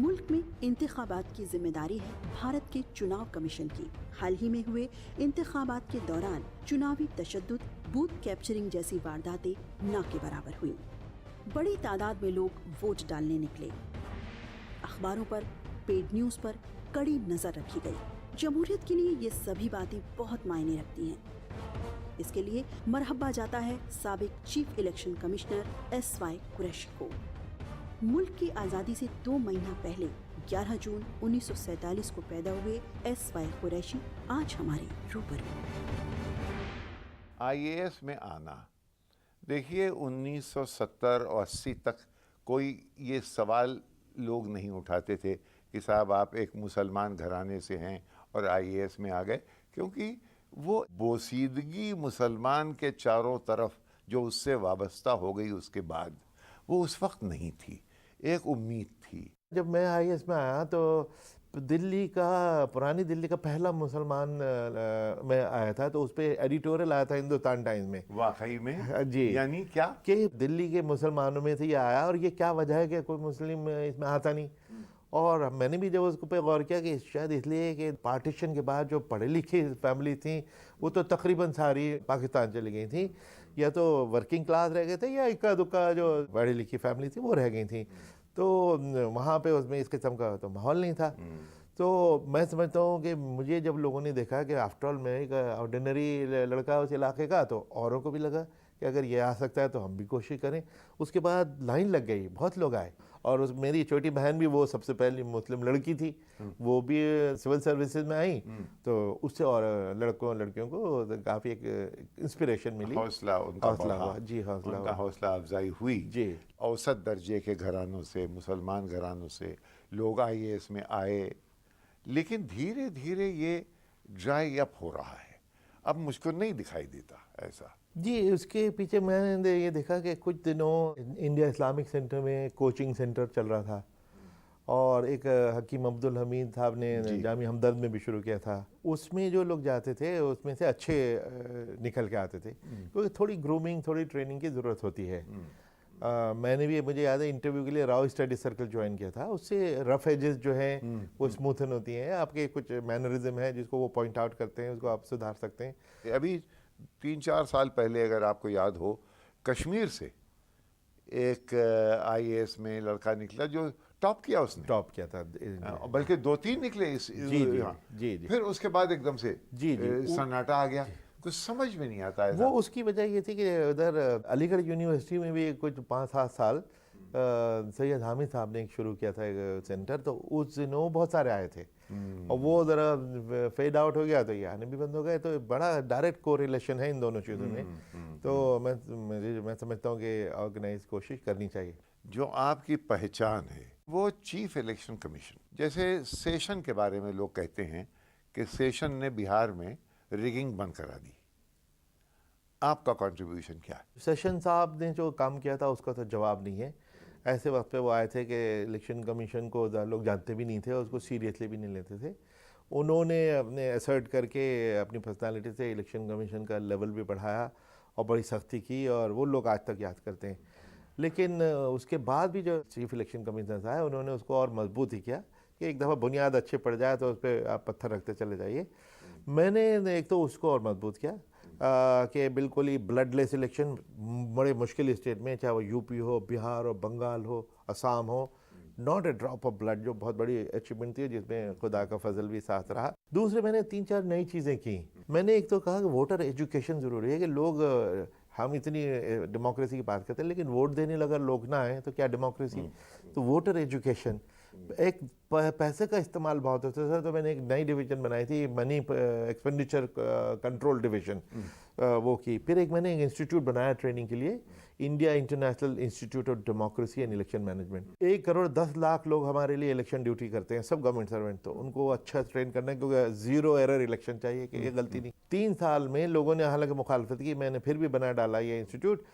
मुल्क में इंतखाबात की जिम्मेदारी है भारत के चुनाव कमीशन की। हाल ही में हुए इंतखाबात के दौरान चुनावी तशद्दुद, बूथ कैप्चरिंग जैसी वारदातें न के बराबर हुई। बड़ी तादाद में लोग वोट डालने निकले। अखबारों पर, पेड न्यूज पर कड़ी नजर रखी गई। जमहूरियत के लिए ये सभी बातें बहुत मायने रखती हैं। इसके लिए मरहबा जाता है साबिक chief election commissioner SY Qureshi को। मुल्क की आज़ादी से 2 महीना पहले 11 जून 1947 को पैदा हुए SY कुरैशी आज हमारे रूबरू। IAS में आना, देखिए 1970 और 80 तक कोई ये सवाल लोग नहीं उठाते थे कि साहब आप एक मुसलमान घराने से हैं और IAS में आ गए, क्योंकि वो बोसीदगी मुसलमान के चारों तरफ जो उससे वाबस्ता हो गई उसके बाद वो उस वक्त नहीं थी, एक उम्मीद थी। जब मैं IAS में आया तो पुरानी दिल्ली का पहला मुसलमान मैं आया था, तो उस पर एडिटोरियल आया था हिंदुस्तान टाइम्स में। वाकई में जी, यानी क्या कि दिल्ली के मुसलमानों में से ये आया और ये क्या वजह है कि कोई मुस्लिम इसमें आता नहीं। और मैंने भी जब उसको पे गौर किया कि शायद इसलिए कि पार्टीशन के बाद जो पढ़े लिखे फैमिली थी वो तो तकरीबन सारी पाकिस्तान चली गई थी, या तो वर्किंग क्लास रह गए थे या इक्का दुक्का जो पढ़ी लिखी फैमिली थी वो रह गई थी। तो वहाँ पे उसमें इस किस्म का तो माहौल नहीं था। तो मैं समझता हूँ कि मुझे जब लोगों ने देखा कि आफ्टर ऑल मैं एक ऑर्डिनरी लड़का उस इलाके का, तो औरों को भी लगा कि अगर ये आ सकता है तो हम भी कोशिश करें। उसके बाद लाइन लग गई, बहुत लोग आए। और मेरी छोटी बहन भी, वो सबसे पहली मुस्लिम लड़की थी, वो भी सिविल सर्विसेज में आई। तो उससे और लड़कियों को काफ़ी एक इंस्पिरेशन मिली, हौसला हुआ। जी, हौसला अफजाई हुई जी। औसत दर्जे के घरानों से, मुसलमान घरानों से लोग IAS में आए, लेकिन धीरे धीरे ये ड्राई अप हो रहा है। अब मुझको नहीं दिखाई देता ऐसा। जी, उसके पीछे मैंने ये देखा कि कुछ दिनों इंडिया इस्लामिक सेंटर में कोचिंग सेंटर चल रहा था, और एक हकीम अब्दुल हमीद साहब ने जामी हमदर्द में भी शुरू किया था। उसमें जो लोग जाते थे उसमें से अच्छे निकल के आते थे, क्योंकि थोड़ी ग्रूमिंग, थोड़ी ट्रेनिंग की ज़रूरत होती है। मैंने भी, मुझे याद है, इंटरव्यू के लिए राव स्टडी सर्कल ज्वाइन किया था। उससे रफ एजेस जो हैं वो स्मूथन होती हैं, आपके कुछ मैनरिज्म है जिसको वो पॉइंट आउट करते हैं, उसको आप सुधार सकते हैं। अभी 3-4 साल पहले अगर आपको याद हो, कश्मीर से एक IAS में लड़का निकला जो टॉप किया था, बल्कि 2-3 निकले जी। फिर उसके बाद एकदम से सन्नाटा आ गया। कुछ समझ में नहीं आता है। वो उसकी वजह ये थी कि उधर अलीगढ़ यूनिवर्सिटी में भी कुछ 5-7 साल सैयद हामिद साहब ने शुरू किया था एक सेंटर, तो उस दिनों बहुत सारे आए थे और वो ज़रा फेड आउट हो गया तो ये आने भी बंद हो गए। तो बड़ा डायरेक्ट कोरिलेशन है इन दोनों चीज़ों में। तो मैं समझता हूँ कि ऑर्गेनाइज कोशिश करनी चाहिए। जो आपकी पहचान है वो चीफ इलेक्शन कमीशन, जैसे सेशन के बारे में लोग कहते हैं कि सेशन ने बिहार में रिगिंग बंद करा दी, आपका कंट्रीब्यूशन क्या है? सेशन साहब ने जो काम किया था उसका तो जवाब नहीं है। ऐसे वक्त पे वो आए थे कि इलेक्शन कमीशन को लोग जानते भी नहीं थे और उसको सीरियसली भी नहीं लेते थे। उन्होंने अपने असर्ट करके अपनी पर्सनालिटी से इलेक्शन कमीशन का लेवल भी बढ़ाया और बड़ी सख्ती की, और वो लोग आज तक याद करते हैं। लेकिन उसके बाद भी जो चीफ इलेक्शन कमीशनर आए उन्होंने उसको और मजबूत ही किया कि एक दफ़ा बुनियाद अच्छे पड़ जाए तो उस पर आप पत्थर रखते चले जाइए। मैंने एक तो उसको और मजबूत किया कि बिल्कुल ही ब्लडलेस इलेक्शन, बड़े मुश्किल स्टेट में, चाहे वो यूपी हो, बिहार हो, बंगाल हो, असम हो, not a drop of blood, जो बहुत बड़ी अचीवमेंट थी जिसमें खुदा का फजल भी साथ रहा। दूसरे, मैंने 3-4 नई चीज़ें की। मैंने एक तो कहा कि वोटर एजुकेशन ज़रूरी है, कि लोग, हम इतनी डेमोक्रेसी की बात करते हैं लेकिन वोट देने लगा लोग ना आए तो क्या डेमोक्रेसी? तो वोटर एजुकेशन, एक पैसे का इस्तेमाल बहुत होता था, तो मैंने एक नई डिवीजन बनाई थी, मनी एक्सपेंडिचर कंट्रोल डिवीजन, वो की। फिर मैंने एक इंस्टीट्यूट बनाया ट्रेनिंग के लिए, India international institute of democracy and election management. 1 crore 10 lakh लोग हमारे लिए इलेक्शन ड्यूटी करते हैं, सब गवर्नमेंट सर्वेंट, तो उनको अच्छा ट्रेन करना है, क्योंकि 0 एरर इलेक्शन चाहिए, कि ये गलती नहीं। 3 साल में लोगों ने हालांकि मुखालफत की, मैंने फिर भी बना डाला ये इंस्टीट्यूट।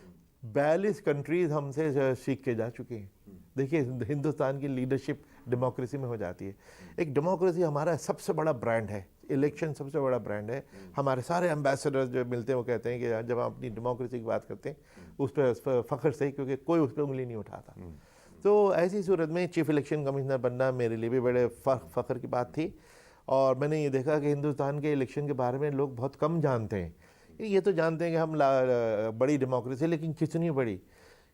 42 कंट्रीज हमसे सीख के जा चुके हैं। देखिए, हिंदुस्तान की लीडरशिप डेमोक्रेसी में हो जाती है। एक डेमोक्रेसी हमारा सबसे बड़ा ब्रांड है, इलेक्शन सबसे बड़ा ब्रांड है। हमारे सारे एम्बेसडर्स जो मिलते हैं वो कहते हैं कि जब हम अपनी डेमोक्रेसी की बात करते हैं उस पर फ़ख्र से, क्योंकि कोई उस पर उंगली नहीं उठाता। तो ऐसी सूरत में चीफ इलेक्शन कमिश्नर बनना मेरे लिए भी बड़े फ़ख्र की बात थी। और मैंने ये देखा कि हिंदुस्तान के इलेक्शन के बारे में लोग बहुत कम जानते हैं। ये तो जानते हैं कि हम बड़ी डेमोक्रेसी, लेकिन कितनी बड़ी।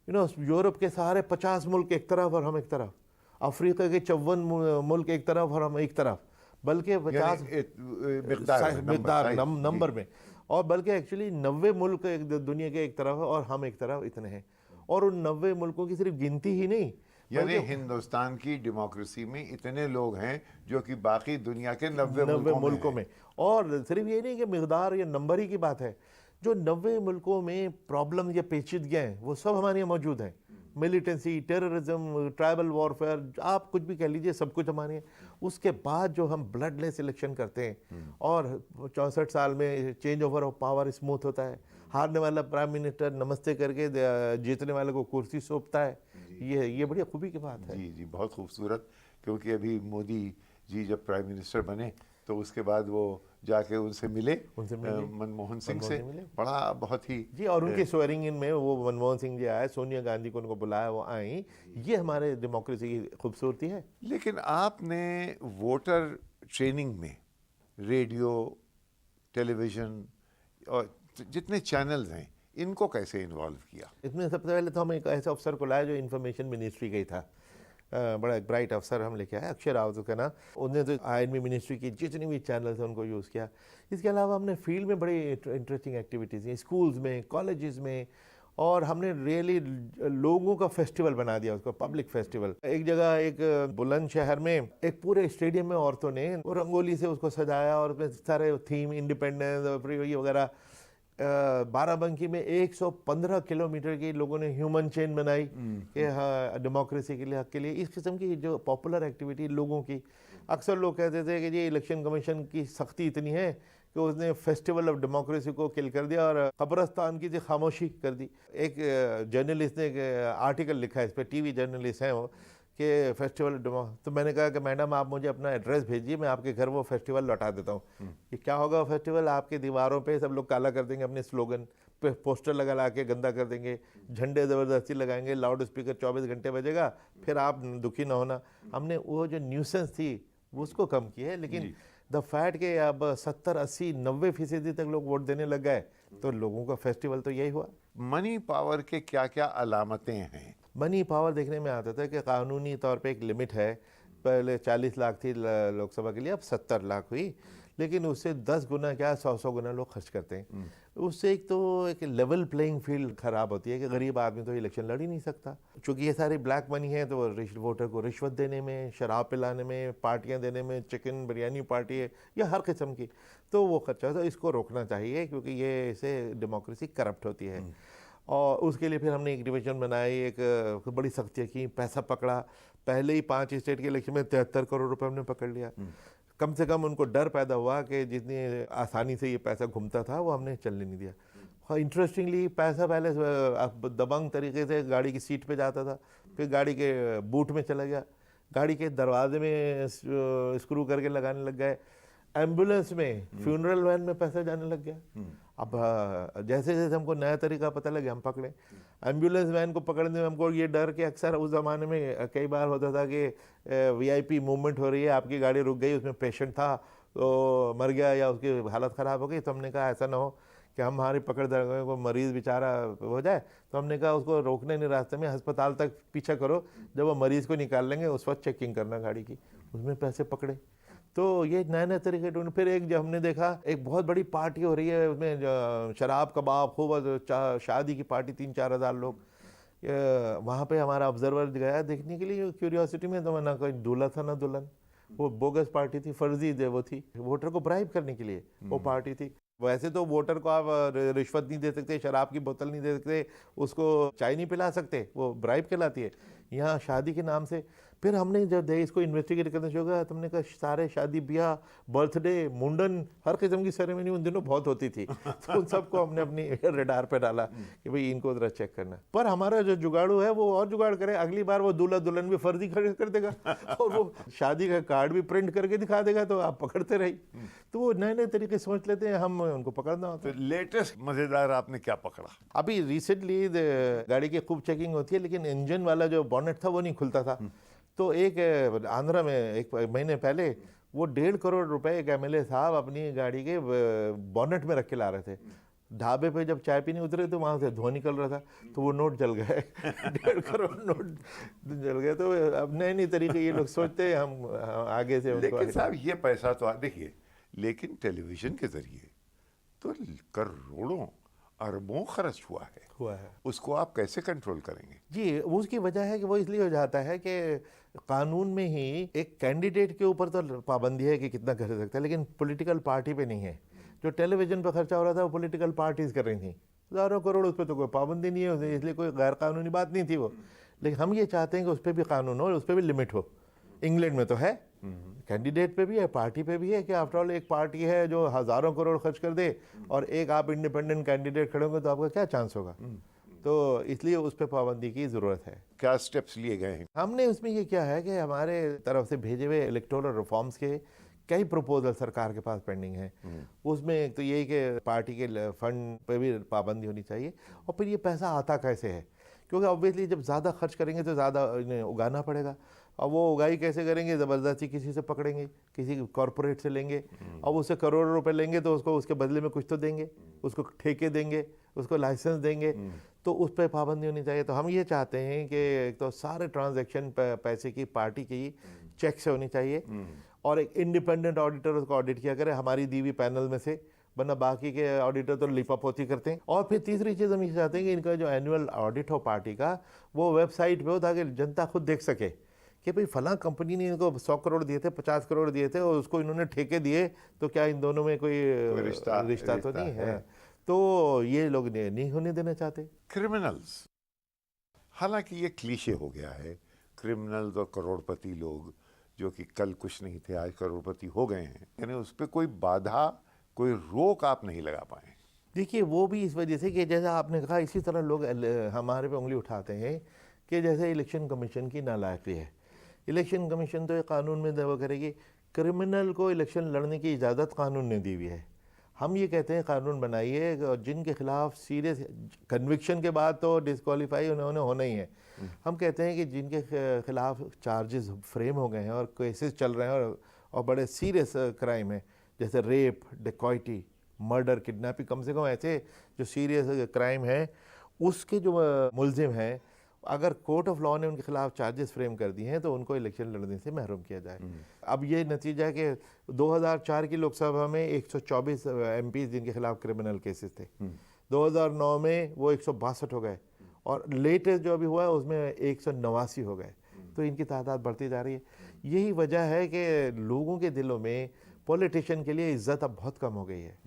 यूरोप के सारे 50 मुल्क एक तरफ और हम एक तरफ, अफ्रीका के 54 मुल्क एक तरफ और हम एक तरफ, बल्कि 50 मिकदार नंबर में, और बल्कि एक्चुअली 90 मुल्क दुनिया के एक तरफ और हम एक तरफ, इतने हैं। और उन 90 मुल्कों की सिर्फ गिनती ही नहीं, यानी हिंदुस्तान की डेमोक्रेसी में इतने लोग हैं जो कि बाकी दुनिया के 90 मुल्कों में। और सिर्फ ये नहीं कि मिकदार या नंबर ही की बात है, जो 90 मुल्कों में प्रॉब्लम या पेचीदगियाँ हैं वो सब हमारे यहाँ मौजूद हैं। मिलिटेंसी, टेररिज्म, ट्राइबल वॉरफेयर, आप कुछ भी कह लीजिए, सब कुछ हमारे यहाँ। उसके बाद जो हम ब्लडलेस इलेक्शन करते हैं और 64 साल में change over of power smooth होता है, हारने वाला प्राइम मिनिस्टर नमस्ते करके जीतने वाले को कुर्सी सौंपता है, ये बड़ी खूबी की बात है। जी जी, बहुत खूबसूरत। क्योंकि अभी मोदी जी जब प्राइम मिनिस्टर बने तो उसके बाद वो जाके उनसे मिले मनमोहन सिंह से, बड़ा बहुत ही जी। और उनके स्वेरिंग इन में वो मनमोहन सिंह जी आए, सोनिया गांधी को उनको बुलाया, वो आई। ये हमारे डेमोक्रेसी की खूबसूरती है। लेकिन आपने वोटर ट्रेनिंग में रेडियो, टेलीविज़न और जितने चैनल्स हैं इनको कैसे इन्वॉल्व किया? इसमें सबसे पहले तो हम एक ऐसे अफसर को लाए जो इन्फॉर्मेशन मिनिस्ट्री का ही था। बड़ा एक ब्राइट अफसर हम लेके आए, अक्षय रावत उसका नाम। उन्होंने तो आईएनबी मिनिस्ट्री की जितनी भी चैनल्स हैं उनको यूज़ किया। इसके अलावा हमने फील्ड में बड़ी इंटरेस्टिंग एक्टिविटीज़ की, स्कूल्स में, कॉलेजेस में, और हमने रियली लोगों का फेस्टिवल बना दिया उसको, पब्लिक फेस्टिवल। एक जगह एक बुलंदशहर में एक पूरे स्टेडियम में औरतों ने रंगोली से उसको सजाया और उसमें सारे थीम इंडिपेंडेंस ये वगैरह। बाराबंकी में 115 किलोमीटर की लोगों ने ह्यूमन चेन बनाई कि हाँ डेमोक्रेसी के लिए, हक के लिए। इस किस्म की जो पॉपुलर एक्टिविटी लोगों की, अक्सर लोग कहते थे कि ये इलेक्शन कमीशन की सख्ती इतनी है कि उसने फेस्टिवल ऑफ डेमोक्रेसी को किल कर दिया और कब्रस्तान की खामोशी कर दी। एक जर्नलिस्ट ने एक आर्टिकल लिखा है इस पर, टीवी जर्नलिस्ट हैं वो, कि फेस्टिवल डेमो। तो मैंने कहा कि मैडम आप मुझे अपना एड्रेस भेजिए, मैं आपके घर वो फेस्टिवल लौटा देता हूँ। कि क्या होगा फेस्टिवल, आपके दीवारों पे सब लोग काला कर देंगे, अपने स्लोगन पे पोस्टर लगा के गंदा कर देंगे, झंडे ज़बरदस्ती लगाएंगे, लाउड स्पीकर 24 घंटे बजेगा, फिर आप दुखी ना होना। हमने वो जो न्यूसेंस थी उसको कम की है। लेकिन द फैक्ट कि अब 70, 80, 90% तक लोग वोट देने लग गए, तो लोगों का फेस्टिवल तो यही हुआ। मनी पावर के क्या क्या अलामतें हैं? मनी पावर देखने में आता था कि कानूनी तौर पे एक लिमिट है। पहले 40 लाख थी लोकसभा के लिए, अब 70 लाख हुई। लेकिन उससे 10 गुना क्या 100 गुना लोग खर्च करते हैं। उससे एक तो एक लेवल प्लेइंग फील्ड ख़राब होती है कि गरीब आदमी तो इलेक्शन लड़ ही नहीं सकता। चूँकि ये सारी ब्लैक मनी है तो वोटर को रिश्वत देने में, शराब पिलाने में, पार्टियाँ देने में, चिकन बिरयानी पार्टी है या हर किस्म की, तो वो खर्चा, तो इसको रोकना चाहिए क्योंकि ये इससे डेमोक्रेसी करप्ट होती है। और उसके लिए फिर हमने एक डिवीज़न बनाई, एक बड़ी सख्तियाँ की, पैसा पकड़ा। पहले ही 5 स्टेट के इलेक्शन में 73 करोड़ रुपए हमने पकड़ लिया। कम से कम उनको डर पैदा हुआ कि जितनी आसानी से ये पैसा घूमता था वो हमने चलने नहीं दिया। हाँ, इंटरेस्टिंगली पैसा पहले दबंग तरीके से गाड़ी की सीट पे जाता था, फिर गाड़ी के बूट में चला गया, गाड़ी के दरवाजे में स्क्रू करके लगाने लग गए, एम्बुलेंस में, फ्यूनरल वैन में पैसा जाने लग गया। अब जैसे जैसे हमको नया तरीका पता लगे हम पकड़े। एम्बुलेंस वैन को पकड़ने में हमको ये डर कि अक्सर उस ज़माने में कई बार होता था कि वीआईपी मूवमेंट हो रही है, आपकी गाड़ी रुक गई, उसमें पेशेंट था तो मर गया या उसकी हालत ख़राब हो गई, तो हमने कहा ऐसा ना हो कि हमारी पकड़ दर को मरीज़ बेचारा हो जाए। तो हमने कहा उसको रोकने नहीं, रास्ते में अस्पताल तक पीछा करो, जब वो मरीज़ को निकाल लेंगे उस वक्त चेकिंग करना गाड़ी की। उसमें पैसे पकड़े। तो ये नए नए तरीके ढूंढे। फिर एक जब हमने देखा एक बहुत बड़ी पार्टी हो रही है, उसमें शराब कबाब खूब, शादी की पार्टी, 3-4 हज़ार लोग। वहाँ पे हमारा ऑब्जर्वर गया देखने के लिए क्यूरियोसिटी में, तो ना कोई दूल्हा था ना दुल्हन, वो बोगस पार्टी थी, फर्जी वो थी, वोटर को ब्राइब करने के लिए वो पार्टी थी। वैसे तो वोटर को आप रिश्वत नहीं दे सकते, शराब की बोतल नहीं दे सकते, उसको चाय नहीं पिला सकते, वो ब्राइब कहलाती है। यहाँ शादी के नाम से फिर हमने जब इसको इन्वेस्टिगेट करना शुरू किया तो हमने कहा सारे शादी ब्याह, बर्थडे, मुंडन, हर किस्म की सेरेमनी उन दिनों बहुत होती थी। तो उन सबको हमने अपनी रडार पे डाला कि भाई इनको जरा चेक करना। पर हमारा जो जुगाड़ू है वो और जुगाड़ करे, अगली बार वो दूल्हा दुल्हन भी फर्जी खड़े कर देगा और वो शादी का कार्ड भी प्रिंट करके दिखा देगा, तो आप पकड़ते रही। तो वो नए नए तरीके सोच लेते हैं, हम उनको पकड़ना होता है। तो लेटेस्ट मज़ेदार आपने क्या पकड़ा? अभी रिसेंटली गाड़ी की खूब चेकिंग होती है, लेकिन इंजन वाला जो बॉनेट था वो नहीं खुलता था। तो एक आंध्रा में एक महीने पहले वो 1.5 करोड़ रुपए एक एमएलए साहब अपनी गाड़ी के बॉनेट में रख के ला रहे थे। ढाबे पे जब चाय पीने उतरे तो वहां से धुआं निकल रहा था, तो वो नोट जल गए 1.5 करोड़ नोट जल गए। तो अब नए नए तरीके ये लोग सोचते हैं, हम आगे से उनको लेकिन साहब ये पैसा तो देखिए, लेकिन टेलीविजन के जरिए तो करोड़ों अरबों खर्च हुआ है, उसको आप कैसे कंट्रोल करेंगे? जी, उसकी वजह है कि वो इसलिए हो जाता है कि कानून में ही एक कैंडिडेट के ऊपर तो पाबंदी है कि कितना कर सकता है, लेकिन पॉलिटिकल पार्टी पे नहीं है। जो टेलीविजन पे खर्चा हो रहा था वो पॉलिटिकल पार्टीज कर रही थी, हज़ारों करोड़, उस पर तो कोई पाबंदी नहीं है, इसलिए कोई गैर कानूनी बात नहीं थी वो। लेकिन हम ये चाहते हैं कि उस पर भी कानून हो, उस पर भी लिमिट हो। इंग्लैंड में तो है, कैंडिडेट पे भी है, पार्टी पे भी है कि आफ्टर ऑल एक पार्टी है जो हज़ारों करोड़ खर्च कर दे और एक आप इंडिपेंडेंट कैंडिडेट खड़े होंगे तो आपका क्या चांस होगा। तो इसलिए उस पर पाबंदी की ज़रूरत है। क्या स्टेप्स लिए गए हैं? हमने उसमें ये किया है कि हमारे तरफ से भेजे हुए इलेक्टोरल रिफॉर्म्स के कई प्रपोजल सरकार के पास पेंडिंग है। उसमें एक तो यही कि पार्टी के फंड पे भी पाबंदी होनी चाहिए, और फिर ये पैसा आता कैसे है, क्योंकि ऑब्वियसली जब ज़्यादा खर्च करेंगे तो ज़्यादा इन्हें उगाना पड़ेगा। और वो उगाई कैसे करेंगे? ज़बरदस्ती किसी से पकड़ेंगे, किसी कॉरपोरेट से लेंगे, और उससे करोड़ों रुपए लेंगे तो उसको उसके बदले में कुछ तो देंगे, उसको ठेके देंगे, उसको लाइसेंस देंगे, तो उस पर पाबंदी होनी चाहिए। तो हम ये चाहते हैं कि एक तो सारे ट्रांजैक्शन पैसे की पार्टी की चेक से होनी चाहिए, और एक इंडिपेंडेंट ऑडिटर उसको ऑडिट किया करे हमारी दी हुई पैनल में से, वरना बाकी के ऑडिटर तो लिपापोती करते हैं। और फिर तीसरी चीज़ हम ये चाहते हैं कि इनका जो एनुअल ऑडिट हो पार्टी का, वो वेबसाइट पे हो, ताकि जनता खुद देख सके कि भाई फलां कंपनी ने इनको 100 करोड़ दिए थे, 50 करोड़ दिए थे, और उसको इन्होंने ठेके दिए, तो क्या इन दोनों में कोई रिश्ता तो नहीं है। तो ये लोग नहीं होने देना चाहते। क्रिमिनल्स, हालांकि ये क्लीशे हो गया है, क्रिमिनल्स और करोड़पति लोग जो कि कल कुछ नहीं थे आज करोड़पति हो गए हैं, यानी उस पर कोई बाधा, कोई रोक आप नहीं लगा पाए। देखिए, वो भी इस वजह से कि जैसा आपने कहा, इसी तरह लोग हमारे पे उंगली उठाते हैं कि जैसे इलेक्शन कमीशन की नालायकी है। इलेक्शन कमीशन तो एक कानून में दावा करेगी, क्रिमिनल को इलेक्शन लड़ने की इजाज़त कानून ने दी हुई है। हम ये कहते हैं कानून बनाइए जिनके खिलाफ सीरियस कन्विक्शन के बाद तो डिस्क्वालीफाई उन्होंने होना ही है। हम कहते हैं कि जिनके खिलाफ चार्जेस फ्रेम हो गए हैं और केसेस चल रहे हैं और बड़े सीरियस क्राइम है, जैसे रेप, डिकॉइटी, मर्डर, किडनैपिंग, कम से कम ऐसे जो सीरियस क्राइम है, उसके जो मुलजिम हैं, अगर कोर्ट ऑफ लॉ ने उनके खिलाफ चार्जेस फ्रेम कर दिए हैं तो उनको इलेक्शन लड़ने से महरूम किया जाए। अब ये नतीजा है कि 2004 की लोकसभा में 124 एमपी जिनके खिलाफ क्रिमिनल केसेस थे, 2009 में वो 162 हो गए, और लेटेस्ट जो अभी हुआ है उसमें 189 हो गए। तो इनकी तादाद बढ़ती जा रही है। यही वजह है कि लोगों के दिलों में पॉलिटिशियन के लिए इज्जत अब बहुत कम हो गई है।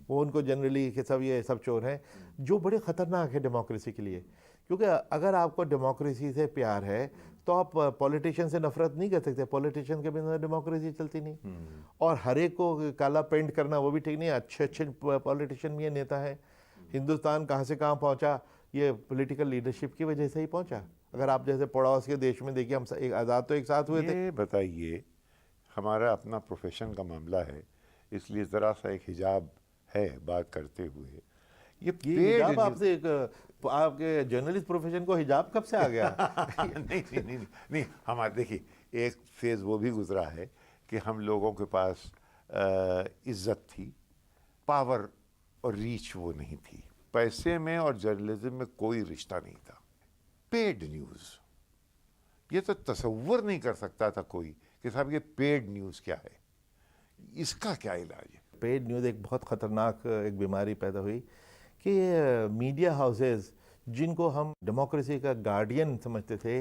वो उनको जनरली कि सब ये सब चोर हैं, जो बड़े ख़तरनाक है डेमोक्रेसी के लिए। क्योंकि अगर आपको डेमोक्रेसी से प्यार है तो आप पॉलिटिशियन से नफरत नहीं कर सकते। पॉलिटिशियन के बिना डेमोक्रेसी चलती नहीं। और हर एक को काला पेंट करना वो भी ठीक नहीं है। अच्छे अच्छे पॉलिटिशियन भी ये नेता हैं। हिंदुस्तान कहाँ से कहाँ पहुँचा, ये पॉलिटिकल लीडरशिप की वजह से ही पहुँचा। अगर आप जैसे पड़ोस के देश में देखिए, हम एक आज़ाद तो एक साथ हुए थे। ये बताइए, हमारा अपना प्रोफेशन का मामला है, इसलिए ज़रा सा एक हिजाब है बात करते हुए। ये हिजाब आपसे आपके जर्नलिस्ट प्रोफेशन को हिजाब कब से आ गया? नहीं, हमारे देखिए एक फेज़ वो भी गुजरा है कि हम लोगों के पास इज्जत थी, पावर और रीच वो नहीं थी। पैसे में और जर्नलिज्म में कोई रिश्ता नहीं था। पेड न्यूज़, ये तो तसव्वुर नहीं कर सकता था कोई कि साहब ये पेड न्यूज़ क्या है, इसका क्या इलाज है? पेड न्यूज़ एक बहुत ख़तरनाक एक बीमारी पैदा हुई कि मीडिया हाउसेस जिनको हम डेमोक्रेसी का गार्डियन समझते थे,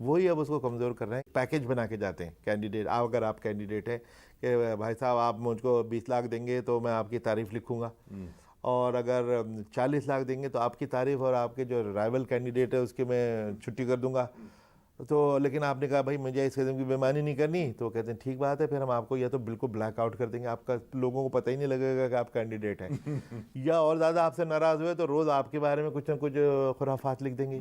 वही अब उसको कमज़ोर कर रहे हैं। पैकेज बना के जाते हैं कैंडिडेट। अगर आप कैंडिडेट हैं कि भाई साहब आप मुझको 20 लाख देंगे तो मैं आपकी तारीफ़ लिखूंगा, और अगर 40 लाख देंगे तो आपकी तारीफ़ और आपके जो राइवल कैंडिडेट है उसकी मैं छुट्टी कर दूंगा। तो लेकिन आपने कहा भाई मुझे इस किस्म की बेईमानी नहीं करनी, तो कहते हैं ठीक बात है, फिर हम आपको या तो बिल्कुल ब्लैक आउट कर देंगे, आपका लोगों को पता ही नहीं लगेगा कि आप कैंडिडेट हैं या और ज़्यादा आपसे नाराज़ हुए तो रोज़ आपके बारे में कुछ ना कुछ खुराफात लिख देंगे।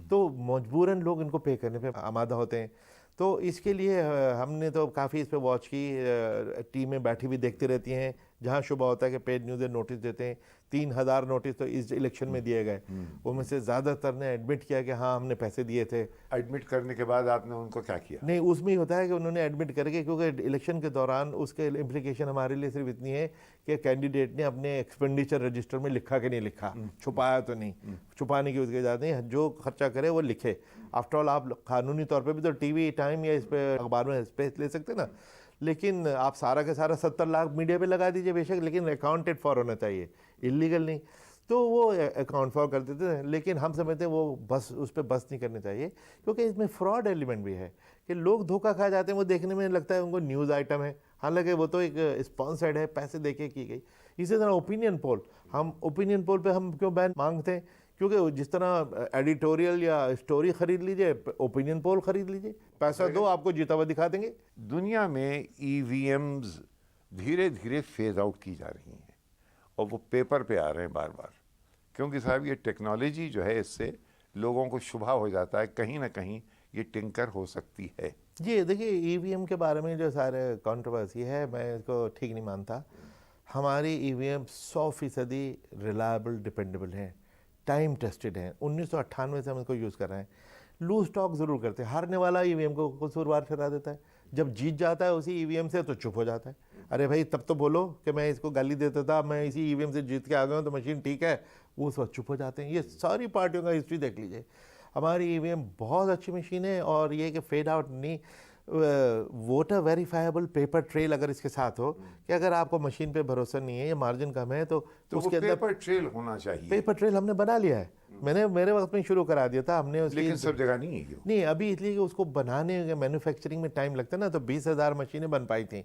तो मजबूरन लोग इनको पे करने पे आमादा होते हैं। तो इसके लिए हमने तो काफ़ी इस पर वॉच की, टीमें बैठी हुई देखती रहती हैं, जहाँ शुबा होता है कि पेड न्यूज़ नोटिस देते हैं, 3000 नोटिस तो इस इलेक्शन में दिए गए, उनमें से ज़्यादातर ने एडमिट किया कि हाँ हमने पैसे दिए थे। एडमिट करने के बाद आपने उनको क्या किया? नहीं, उसमें ही होता है कि उन्होंने एडमिट करके, क्योंकि इलेक्शन के दौरान उसके इम्प्लीकेशन हमारे लिए सिर्फ इतनी है कि कैंडिडेट ने अपने एक्सपेंडिचर रजिस्टर में लिखा कि नहीं लिखा, छुपाया तो नहीं, छुपाने की उसकी इजाज़त नहीं, जो खर्चा करे वो लिखे। आफ्टर ऑल आप कानूनी तौर पे भी तो टीवी टाइम या इस पे अखबार में स्पेस ले सकते ना, लेकिन आप सारा के सारा 70 लाख मीडिया पे लगा दीजिए बेशक, लेकिन अकाउंटेड फॉर होना चाहिए, इलीगल नहीं। तो वो अकाउंट फॉर कर देते हैं, लेकिन हम समझते हैं वो बस उस पर बस नहीं करनी चाहिए, क्योंकि इसमें फ्रॉड एलिमेंट भी है कि लोग धोखा खा जाते हैं। वो देखने में लगता है उनको न्यूज़ आइटम है, हालांकि वो तो एक स्पॉन्सर्ड है, पैसे देके की गई। इसी तरह ओपिनियन पोल, हम ओपिनियन पोल पे हम क्यों बैन मांगते हैं? क्योंकि जिस तरह एडिटोरियल या स्टोरी खरीद लीजिए, ओपिनियन पोल खरीद लीजिए, पैसा दो आपको जीता हुआ दिखा देंगे। दुनिया में ईवीएम्स धीरे धीरे फेज आउट की जा रही हैं और वो पेपर पे आ रहे हैं बार बार, क्योंकि साहब ये टेक्नोलॉजी जो है इससे लोगों को शुबा हो जाता है कहीं ना कहीं ये टिंकर हो सकती है। जी देखिए, ईवीएम के बारे में जो सारे कंट्रोवर्सी है, मैं इसको ठीक नहीं मानता। हमारी ईवीएम 100% रिलायबल, डिपेंडेबल है, टाइम टेस्टेड है। 1998 से हम इसको यूज़ कर रहे हैं। लूज टॉक ज़रूर करते हैं, हारने वाला ईवीएम को कसूरवार ठहरा देता है, जब जीत जाता है उसी ईवीएम से तो चुप हो जाता है। अरे भाई तब तो बोलो कि मैं इसको गाली देता था, मैं इसी ईवीएम से जीत के आ गया हूँ तो मशीन ठीक है, वो उस वक्त चुप हो जाते हैं। ये सारी पार्टियों का हिस्ट्री देख लीजिए। हमारी ईवीएम बहुत अच्छी मशीन है, और ये कि फेड आउट नहीं, वोटर वेरीफाइबल पेपर ट्रेल अगर इसके साथ हो, कि अगर आपको मशीन पे भरोसा नहीं है या मार्जिन कम है तो उसके अंदर पेपर ट्रेल होना चाहिए। पेपर ट्रेल हमने बना लिया है, मैंने मेरे वक्त में शुरू करा दिया था हमने उसकी। लेकिन सब जगह नहीं है नहीं, अभी इसलिए कि उसको बनाने मैन्युफैक्चरिंग में टाइम लगता है ना, तो 20,000 मशीनें बन पाई थी,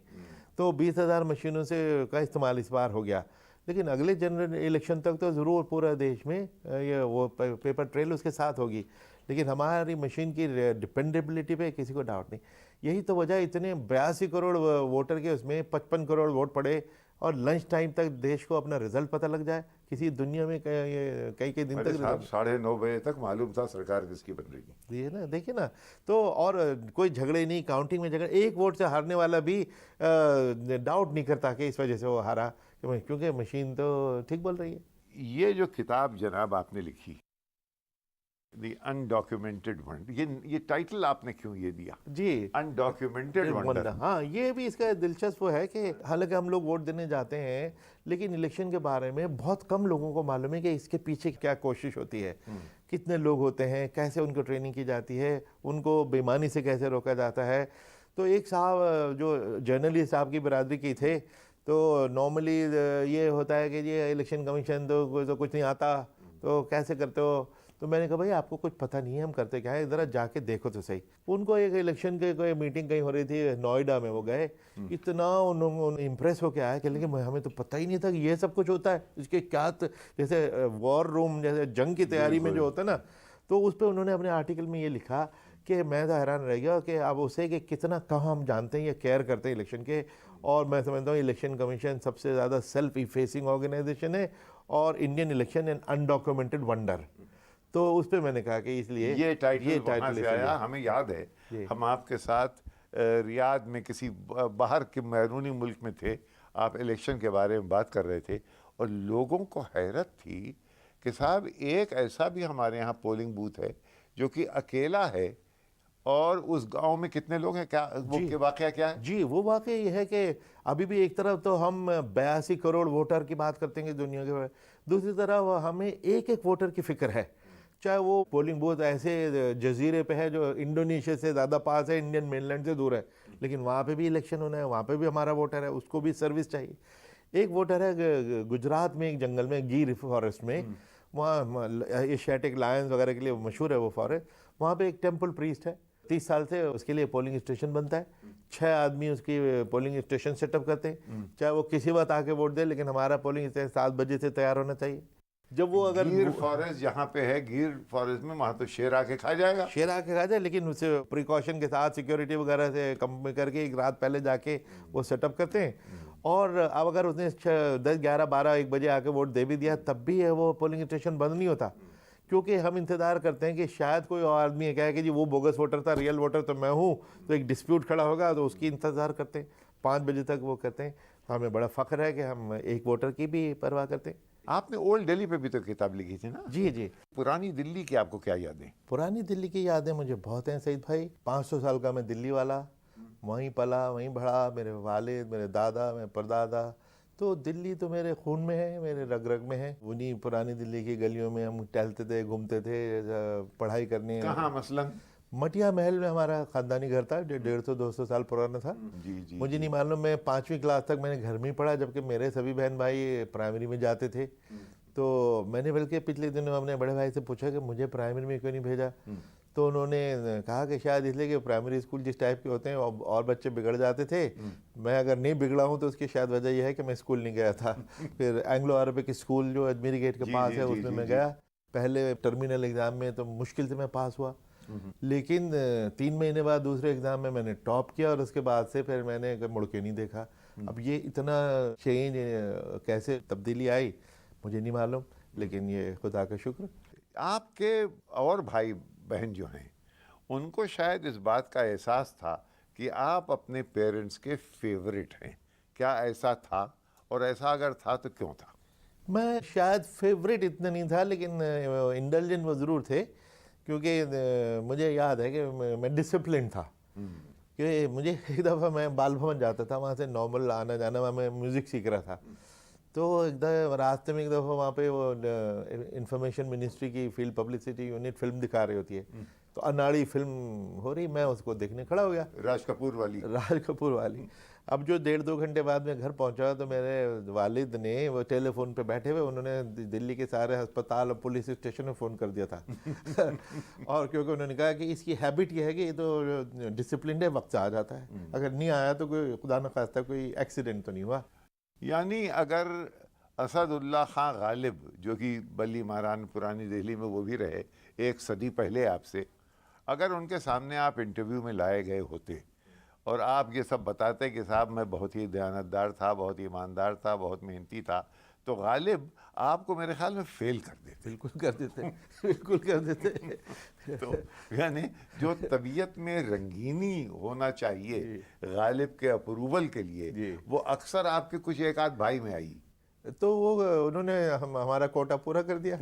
तो 20,000 मशीनों से का इस्तेमाल इस बार हो गया। लेकिन अगले जनरल इलेक्शन तक तो ज़रूर पूरा देश में ये वो पेपर ट्रेल उसके साथ होगी। लेकिन हमारी मशीन की डिपेंडेबिलिटी पे किसी को डाउट नहीं। यही तो वजह, इतने 82 करोड़ वोटर के उसमें 55 करोड़ वोट पड़े, और लंच टाइम तक देश को अपना रिजल्ट पता लग जाए। किसी दुनिया में कई दिन तक 9:30 बजे तक मालूम था सरकार किसकी बन रही है। ये ना देखिए ना, तो और कोई झगड़े नहीं, काउंटिंग में झगड़े, एक वोट से हारने वाला भी डाउट नहीं करता कि इस वजह से वो हारा, क्योंकि मशीन तो ठीक बोल रही है। ये जो किताब जनाब आपने लिखी, द अनडॉक्यूमेंटेड वंडर, ये टाइटल आपने क्यों ये दिया जी, अनडॉक्यूमेंटेड वंडर? हाँ, ये भी इसका दिलचस्प है कि हालांकि हम लोग वोट देने जाते हैं, लेकिन इलेक्शन के बारे में बहुत कम लोगों को मालूम है कि इसके पीछे क्या कोशिश होती है, कितने लोग होते हैं, कैसे उनको ट्रेनिंग की जाती है, उनको बेईमानी से कैसे रोका जाता है। तो एक साहब जो जर्नलिस्ट साहब की बरादरी की थे, तो नॉर्मली ये होता है कि ये इलेक्शन कमीशन तो कुछ नहीं आता, तो कैसे करते हो? तो मैंने कहा भाई आपको कुछ पता नहीं है हम करते क्या है, ज़रा जाके देखो तो सही। उनको एक इलेक्शन के कोई मीटिंग कहीं हो रही थी नोएडा में, वो गए, इतना उन्होंने इम्प्रेस हो के आया कि लेकिन हमें तो पता ही नहीं था कि ये सब कुछ होता है, इसके क्या जैसे वॉर रूम, जैसे जंग की तैयारी में जो होता है ना, तो उस पर उन्होंने अपने आर्टिकल में ये लिखा कि मैं तो हैरान रह गया कि अब उसे कि कितना कम हम जानते हैं या केयर करते हैं इलेक्शन के। और मैं समझता हूँ इलेक्शन कमीशन सबसे ज़्यादा सेल्फ इफेसिंग ऑर्गेनाइजेशन है, और Indian election an undocumented wonder. तो उस पर मैंने कहा कि इसलिए ये टाइटल से आया। हमें याद है हम आपके साथ रियाद में किसी बाहर के बैरूनी मुल्क में थे, आप इलेक्शन के बारे में बात कर रहे थे, और लोगों को हैरत थी कि साहब एक ऐसा भी हमारे यहाँ पोलिंग बूथ है जो कि अकेला है, और उस गांव में कितने लोग हैं, क्या वो के वाकया क्या है? जी, वो वाकया ये है कि अभी भी एक तरफ तो हम 82 करोड़ वोटर की बात करते हैं दुनिया के, दूसरी तरफ हमें एक एक वोटर की फिक्र है। चाहे वो पोलिंग बूथ ऐसे जजीरे पे है जो इंडोनेशिया से ज़्यादा पास है, इंडियन मेनलैंड से दूर है, लेकिन वहाँ पे भी इलेक्शन होना है, वहाँ पे भी हमारा वोटर है, उसको भी सर्विस चाहिए। एक वोटर है गुजरात में एक जंगल में, गिर फॉरेस्ट में, वहाँ एशियाटिक लायंस वगैरह के लिए मशहूर है वो फॉरेस्ट। वहाँ पे एक टेम्पल प्रीस्ट है, 30 साल से उसके लिए पोलिंग स्टेशन बनता है, 6 आदमी उसकी पोलिंग स्टेशन सेटअप करते हैं, चाहे वो किसी वक्त आके वोट दे, लेकिन हमारा पोलिंग स्टेशन 7 बजे से तैयार होना चाहिए। जब वो अगर गिर फॉरेस्ट जहाँ पे है, गिर फॉरेस्ट में, वहाँ तो शेर आके खा जाएगा, शेर आके खा जाए, लेकिन उसे प्रिकॉशन के साथ सिक्योरिटी वगैरह से कम करके एक रात पहले जाके वो सेटअप करते हैं। और अब अगर उसने 10, 11, 12, 1 बजे आके वोट दे भी दिया, तब भी है वो पोलिंग स्टेशन बंद नहीं होता, क्योंकि हम इंतज़ार करते हैं कि शायद कोई और आदमी कहे कि जी वो बोगस वोटर था, रियल वोटर तो मैं हूँ, तो एक डिस्प्यूट खड़ा होगा, तो उसकी इंतज़ार करते हैं। 5 बजे तक वो करते हैं। हमें बड़ा फ़ख्र है कि हम एक वोटर की भी परवाह करते हैं। आपने ओल्ड दिल्ली पे भी तो किताब लिखी थी ना? जी जी। पुरानी दिल्ली की आपको क्या यादें? पुरानी दिल्ली की यादें मुझे बहुत हैं सईद भाई। 500 साल का मैं दिल्ली वाला, वहीं पला वहीं बढ़ा, मेरे वालिद, मेरे दादा, मेरे परदादा, तो दिल्ली तो मेरे खून में है, मेरे रग रग में है। उन्हीं पुरानी दिल्ली की गलियों में हम टहलते थे, घूमते थे, पढ़ाई करने। कहाँ मसलन? मटिया महल में हमारा ख़ानदानी घर था जो 150-200 साल पुराना था। जी जी। मुझे नहीं मालूम, मैं 5वीं क्लास तक मैंने घर में ही पढ़ा, जबकि मेरे सभी बहन भाई प्राइमरी में जाते थे। तो मैंने बल्कि पिछले दिनों अपने बड़े भाई से पूछा कि मुझे प्राइमरी में क्यों नहीं भेजा, तो उन्होंने कहा कि शायद इसलिए कि प्राइमरी स्कूल जिस टाइप के होते हैं और बच्चे बिगड़ जाते थे, मैं अगर नहीं बिगड़ा हूँ तो उसकी शायद वजह यह है कि मैं स्कूल नहीं गया था। फिर एंग्लो अरबिक स्कूल जो अजमेरी गेट के पास है उसमें मैं गया। पहले टर्मिनल एग्ज़ाम में तो मुश्किल से मैं पास हुआ, लेकिन 3 महीने बाद दूसरे एग्ज़ाम में मैंने टॉप किया और उसके बाद से फिर मैंने मुड़ के नहीं देखा। अब ये इतना चेंज कैसे तब्दीली आई मुझे नहीं मालूम, लेकिन ये खुदा का शुक्र। आपके और भाई बहन जो हैं उनको शायद इस बात का एहसास था कि आप अपने पेरेंट्स के फेवरेट हैं। क्या ऐसा था? और ऐसा अगर था तो क्यों था? मैं शायद फेवरेट इतना नहीं था, लेकिन इंडल्जेंट वो ज़रूर थे, क्योंकि मुझे याद है कि मैं डिसिप्लिन था। कि मुझे एक दफ़ा मैं बाल भवन जाता था, वहाँ से नॉर्मल आना जाना, वहाँ मैं म्यूज़िक सीख रहा था। तो एक रास्ते में एक दफ़ा वहाँ पे वो इंफॉर्मेशन मिनिस्ट्री की फील्ड पब्लिसिटी यूनिट फिल्म दिखा रही होती है, तो अनाड़ी फिल्म हो रही, मैं उसको देखने खड़ा हो गया। राज कपूर वाली। अब जो 1.5-2 घंटे बाद मैं घर पहुंचा तो मेरे वालिद ने वो टेलीफोन पे बैठे हुए उन्होंने दिल्ली के सारे अस्पताल और पुलिस स्टेशन में फ़ोन कर दिया था। और क्योंकि उन्होंने कहा कि इसकी हैबिट ये है कि ये तो डिसिप्लिन है, वक्त से आ जाता है, अगर नहीं आया तो कोई खुदा न खास्ता कोई एक्सीडेंट तो नहीं हुआ। यानी अगर असदुल्ला खां गालिब, जो कि बली महारान पुरानी दिल्ली में वो भी रहे 1 सदी पहले आपसे, अगर उनके सामने आप इंटरव्यू में लाए गए होते और आप ये सब बताते कि साहब मैं बहुत ही दयानतदार था, बहुत ही ईमानदार था, बहुत मेहनती था, तो गालिब आपको मेरे ख्याल में फेल कर देते। बिल्कुल कर देते, बिल्कुल कर देते। तो यानी जो तबीयत में रंगीनी होना चाहिए गालिब के अप्रूवल के लिए, वो अक्सर आपके कुछ एक आध भाई में आई, तो वो उन्होंने हमारा कोटा पूरा कर दिया।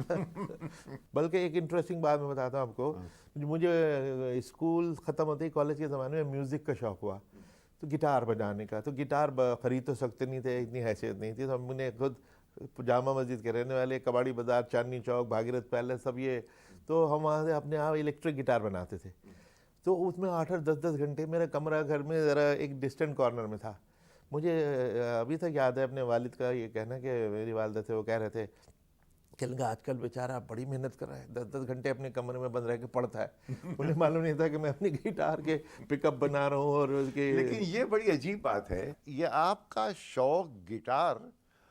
बल्कि एक इंटरेस्टिंग बात मैं बताता हूँ आपको, मुझे स्कूल ख़त्म होते ही कॉलेज के ज़माने में म्यूज़िक का शौक़ हुआ, तो गिटार बजाने का। तो गिटार ख़रीद तो सकते नहीं थे, इतनी हैसियत नहीं थी, तो हमने खुद जामा मस्जिद के रहने वाले, कबाड़ी बाज़ार, चांदनी चौक, भागीरथ पैलेस, सब ये, तो हम वहाँ से अपने आप इलेक्ट्रिक गिटार बनाते थे। तो उसमें 8-8, 10-10 घंटे, मेरा कमरा घर में ज़रा एक डिस्टेंट कॉर्नर में था। मुझे अभी तक याद है अपने वालिद का ये कहना कि मेरी वालिदा थे, वो कह रहे थे कि लगा आजकल बेचारा बड़ी मेहनत कर रहा है, 10-10 घंटे अपने कमरे में बंद रह के पढ़ता है। उन्हें मालूम नहीं था कि मैं अपनी गिटार के पिकअप बना रहा हूँ और उसके। लेकिन ये बड़ी अजीब बात है, ये आपका शौक गिटार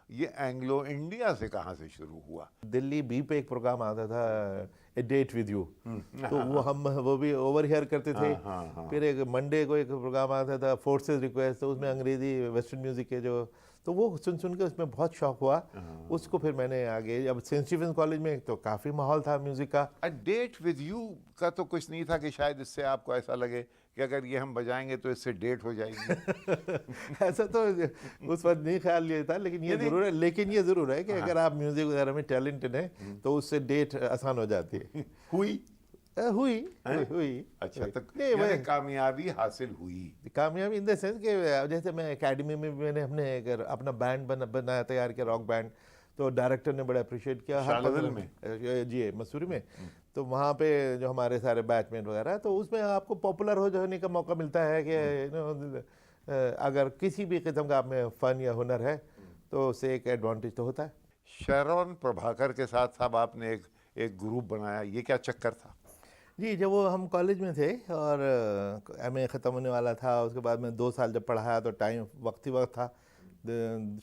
ये एंग्लो इंडिया से कहाँ से शुरू हुआ? दिल्ली बी पे एक प्रोग्राम आता था, ए डेट विद यू, तो वो भी ओवर हियर करते थे। फिर एक मंडे को एक प्रोग्राम आता था, फोर्सेस रिक्वेस्ट, तो उसमें अंग्रेजी वेस्टर्न म्यूजिक के जो, तो वो सुन सुन के उसमें बहुत शौक हुआ। उसको फिर मैंने आगे, अब सेंट स्टीफेंस कॉलेज में तो काफ़ी माहौल था म्यूज़िक का। अ डेट विद यू का तो कुछ नहीं था कि शायद इससे आपको ऐसा लगे कि अगर ये हम बजाएंगे तो इससे डेट हो जाएगी? ऐसा तो उस वक्त नहीं ख्याल ये था, लेकिन ये ज़रूर है कि अगर आप म्यूज़िक वगैरह में टैलेंटेड हैं तो उससे डेट आसान हो जाती है। हुई? हुई। अच्छा, तो यानी कामयाबी हासिल हुई? कामयाबी इन द सेंस कि जैसे मैं एकेडमी में भी मैंने अपना बैंड बनाया, तैयार किया, रॉक बैंड, तो डायरेक्टर ने बड़ा अप्रिशिएट किया। शालाविल में? जी, मसूरी में। तो वहाँ पे जो हमारे सारे बैचमेट वगैरह, तो उसमें आपको पॉपुलर हो जाने का मौका मिलता है कि अगर किसी भी किस्म का आप में फ़न या हुनर है तो उससे एक एडवांटेज तो होता है। शरवण प्रभाकर के साथ साहब आपने एक ग्रुप बनाया, ये क्या चक्कर था? जी, जब वो हम कॉलेज में थे और एमए ख़त्म होने वाला था, उसके बाद में 2 साल जब पढ़ाया तो टाइम वक्त ही वक्त था,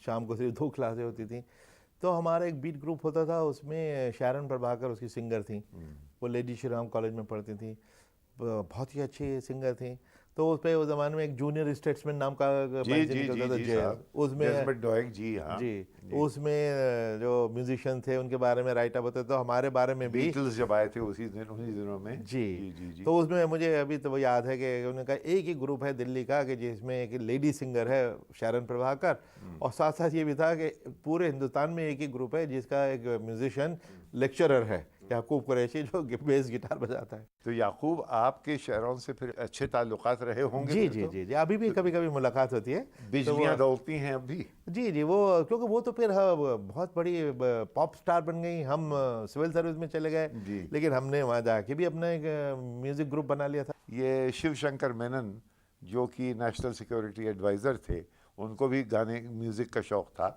शाम को सिर्फ 2 क्लासें होती थी। तो हमारा एक बीट ग्रुप होता था, उसमें शरण प्रभाकर उसकी सिंगर थी, वो लेडी श्री राम कॉलेज में पढ़ती थी, बहुत ही अच्छी सिंगर थी। तो उस पे उस ज़माने में एक जूनियर स्टेट्समैन नाम का जी मैगज़ीन जी निकलता जी था, जी जय, साहब, उसमें जज्बत डोएक जी, हाँ जी, उसमें जो म्यूजिशियन थे उनके बारे में राइट अप होते, तो हमारे बारे में भी बीटल्स जब आए थे उसी दिन, उन्हीं दिनों में। जी। जी जी जी। तो उसमें मुझे अभी तो वो याद है कि उन्होंने कहा एक ही ग्रुप है दिल्ली का कि जिसमें एक लेडी सिंगर है शरण प्रभाकर, और साथ साथ ये भी था कि पूरे हिंदुस्तान में एक ही ग्रुप है जिसका एक म्यूजिशियन लेक्चरर है, याकूब कुरैशी, जो बेस गिटार बजाता है। तो याकूब, आपके शहरों से फिर अच्छे ताल्लुकात रहे होंगे जी फिर जी तो? जी जी, अभी भी कभी कभी मुलाकात होती है। तो बिजलियां वो दौड़ती हैं अब भी? जी जी, वो क्योंकि वो तो फिर बहुत बड़ी पॉप स्टार बन गई, हम सिविल सर्विस में चले गए, जी। लेकिन हमने वहाँ जाके भी अपना एक म्यूजिक ग्रुप बना लिया था। ये शिव शंकर मेनन, जो कि नेशनल सिक्योरिटी एडवाइज़र थे, उनको भी गाने म्यूज़िक का शौक़ था।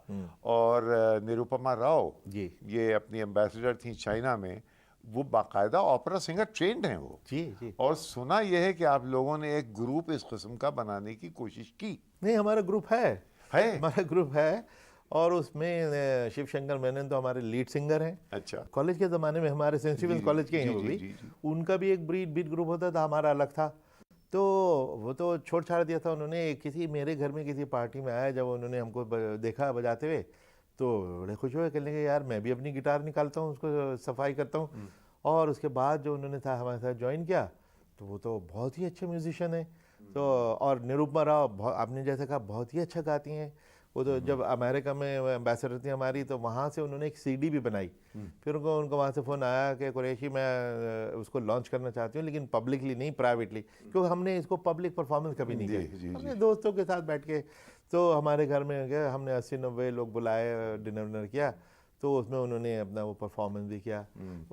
और निरुपमा राव, जी ये अपनी एम्बेसडर थी चाइना में, वो बाकायदा ओपेरा सिंगर ट्रेंड हैं वो। जी जी। और सुना यह है कि आप लोगों ने एक ग्रुप इस किस्म का बनाने की कोशिश की नहीं, हमारा ग्रुप है, है? हमारा ग्रुप है, और उसमें शिव शंकर मेनन तो हमारे लीड सिंगर हैं। अच्छा। कॉलेज के ज़माने में हमारे सेंट स्टीफेंस जी, कॉलेज के हैं जी, वो जी, भी, जी, जी। उनका भी एक बीट ग्रुप होता था, हमारा अलग था। तो वो तो छोड़ छाड़ दिया था उन्होंने। किसी मेरे घर में किसी पार्टी में आया, जब उन्होंने हमको देखा बजाते हुए तो बड़े खुश हुए, कहने लगे यार मैं भी अपनी गिटार निकालता हूँ, उसको सफाई करता हूँ। और उसके बाद जो उन्होंने था हमारे साथ ज्वाइन किया, तो वो तो बहुत ही अच्छे म्यूजिशियन हैं। तो और निरुपमा राव, आपने जैसे कहा, बहुत ही अच्छा गाती हैं। वो तो जब अमेरिका में एम्बेसडर थी हमारी, तो वहाँ से उन्होंने एक सीडी भी बनाई। फिर उनको वहाँ से फ़ोन आया कि कुरैशी, मैं उसको लॉन्च करना चाहती हूँ, लेकिन पब्लिकली नहीं, प्राइवेटली, क्योंकि हमने इसको पब्लिक परफॉर्मेंस कभी नहीं की। हमने दोस्तों के साथ बैठ के, तो हमारे घर में गए, हमने 80-90 लोग बुलाए, डिनर विनर किया, तो उसमें उन्होंने अपना वो परफॉर्मेंस भी किया।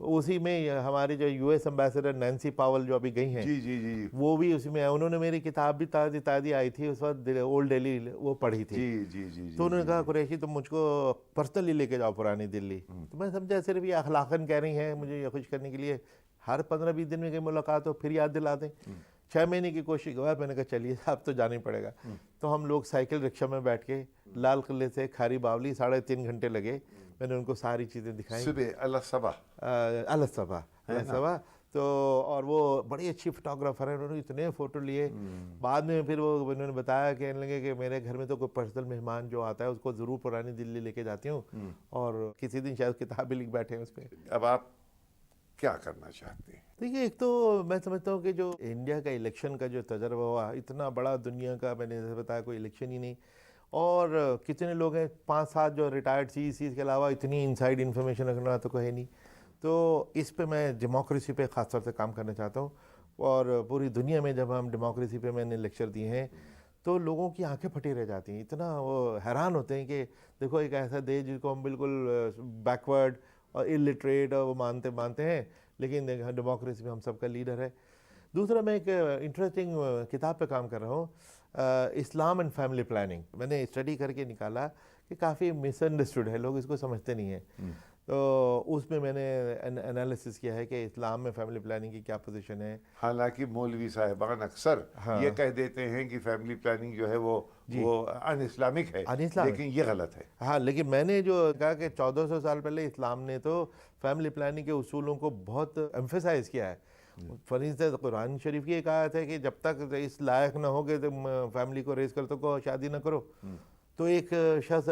उसी में हमारी जो यूएस एम्बेसडर नैन्सी पावल जो अभी गई हैं, जी जी जी, वो भी उसमें, उन्होंने मेरी किताब भी ताज़ी आई थी उस वक्त, ओल्ड दिल्ली, वो पढ़ी थी। जी जी जी जी। तो उन्होंने कहा कुरैशी तुम मुझको पर्सनली लेके जाओ पुरानी दिल्ली। तो मैं समझा सिर्फ ये अखलाकन कह रही हैं मुझे ये खुश करने के लिए, हर 15-20 दिन में कहीं मुलाकात हो फिर याद दिला दें। 6 महीने की कोशिश के बाद मैंने कहा चलिए अब तो जाना ही पड़ेगा। तो हम लोग साइकिल रिक्शा में बैठ के लाल किले से खारी बावली 3.5 घंटे लगे। मैंने उनको सारी चीज़ें दिखाई। सुबह अलसबा तो, और वो बड़ी अच्छी फोटोग्राफर है, उन्होंने इतने फ़ोटो लिए। बाद में फिर वो उन्होंने बताया, कहने लगे कि मेरे घर में तो कोई पर्सनल मेहमान जो आता है उसको ज़रूर पुरानी दिल्ली लेके जाती हूँ, और किसी दिन शायद किताब भी लिख बैठे हैं उस पर। अब आप क्या करना चाहते हैं? देखिए, एक तो मैं समझता हूँ कि जो इंडिया का इलेक्शन का जो तजर्बा हुआ, इतना बड़ा दुनिया का, मैंने जैसे बताया कोई इलेक्शन ही नहीं, और कितने लोग हैं 5-7 जो रिटायर्ड CECs के अलावा इतनी इनसाइड इन्फॉर्मेशन रखना तो कोई है नहीं। तो इस पे मैं डेमोक्रेसी पे ख़ास तौर से काम करना चाहता हूँ। और पूरी दुनिया में जब हम डेमोक्रेसी पे मैंने लेक्चर दिए हैं, तो लोगों की आंखें फटी रह जाती हैं, इतना वो हैरान होते हैं कि देखो एक ऐसा देश जिसको हम बिल्कुल बैकवर्ड और इलिटरेट वो मानते हैं, लेकिन डेमोक्रेसी में हम सबका लीडर है। दूसरा, मैं एक इंटरेस्टिंग किताब पे काम कर रहा हूँ, इस्लाम एंड फैमिली प्लानिंग। मैंने स्टडी करके निकाला कि काफ़ी मिसअंडरस्टूड है, लोग इसको समझते नहीं हैं। तो उसमें मैंने एनालिसिस किया है कि इस्लाम में फैमिली प्लानिंग की क्या पोजीशन है। हालांकि मौलवी साहिबान अक्सर ये कह देते हैं कि फैमिली प्लानिंग जो है वो अन इस्लामिक है, लेकिन ये गलत है। हाँ, लेकिन मैंने जो कहा कि 1400 साल पहले इस्लाम ने तो फैमिली प्लानिंग के उसूलों को बहुत एम्फेसाइज किया है। फॉर इंस्टेंस कुरान शरीफ की एक आयत है कि जब तक इस लायक ना हो कि तुम फैमिली को रेस कर सको, शादी ना करो। तो एक शख्स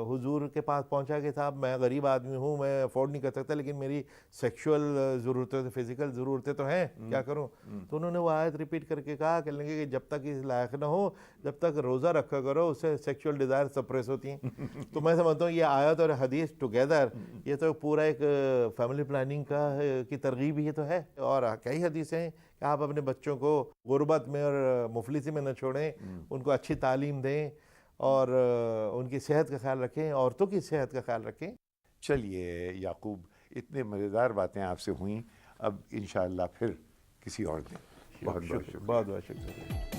हुजूर के पास पहुंचा कि साहब मैं गरीब आदमी हूँ, मैं अफोर्ड नहीं कर सकता, लेकिन मेरी सेक्सुअल ज़रूरतें, फिजिकल ज़रूरतें तो हैं, क्या करूँ? तो उन्होंने वो आयत रिपीट करके कहा, कहने लगे कि जब तक इस लायक ना हो, जब तक रोज़ा रखा करो, उससे सेक्सुअल डिज़ायर सप्रेस होती हैं। तो मैं समझता हूँ ये आयत और हदीस टुगेदर, ये तो पूरा एक फैमिली प्लानिंग का की तरगीब ही तो है। और कई हदीसें हैं कि आप अपने बच्चों को गुर्बत में और मुफलिसी में न छोड़ें, उनको अच्छी तालीम दें और उनकी सेहत का ख्याल रखें, औरतों की सेहत का ख्याल रखें। चलिए याकूब, इतने मज़ेदार बातें आपसे हुई, अब इंशाअल्लाह फिर किसी और दिन। बहुत बहुत शुक्रिया। बहुत शुक्रिया।